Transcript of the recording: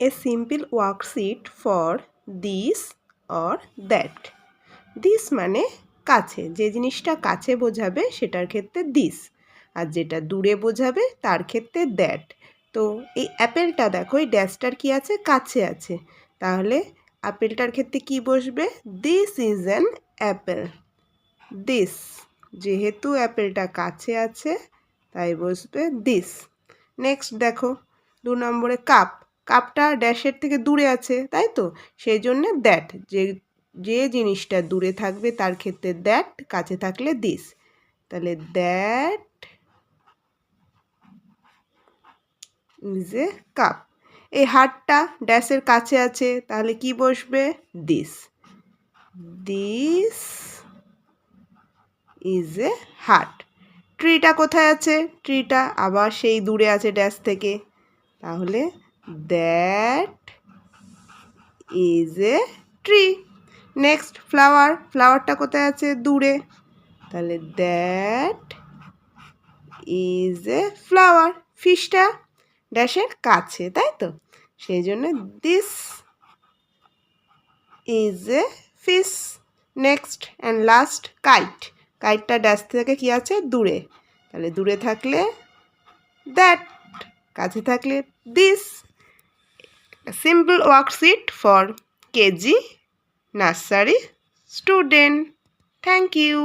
A simple worksheet for this or that. This মানে কাছে, যে জিনিসটা কাছে বোঝাবে সেটার ক্ষেত্রে this, আর যেটা দূরে বোঝাবে তার ক্ষেত্রে that. তো এই অ্যাপেলটা দেখো, এই ড্যাশটার কি আছে, কাছে আছে, তাহলে আপেলটার ক্ষেত্রে কি বসবে, this is an Apple. This, যেহেতু অ্যাপেলটা কাছে আছে তাই বসবে দিস। নেক্সট দেখো 2 নম্বরে কাপ, কাপটা ড্যাশের থেকে দূরে আছে, তাই তো, সেই জন্যে দ্যাট, যে জিনিসটা দূরে থাকবে তার ক্ষেত্রে দ্যাট, কাছে থাকলে দিস, তাহলে দ্যাট ইজ এ কাপ। এই হাটটা ড্যাশের কাছে আছে, তাহলে কি বসবে, দিস। দিস ইজ এ হাট। ট্রিটা কোথায় আছে, ট্রিটা আবার সেই দূরে আছে ড্যাশ থেকে, তাহলে that is a tree. Next flower, ফ্লাওয়ারটা কোথায় আছে, দূরে, তাহলে দ্যাট ইজ এ ফ্লাওয়ার। ফিশটা ড্যাশের কাছে, তাই তো, সেই জন্য this is a fish. Next and last kite, কাইটটা ড্যাশ থেকে কি আছে, দূরে, তাহলে দূরে থাকলে দ্যাট, কাছে থাকলে this. Simple worksheet for KG nursery student. Thank you.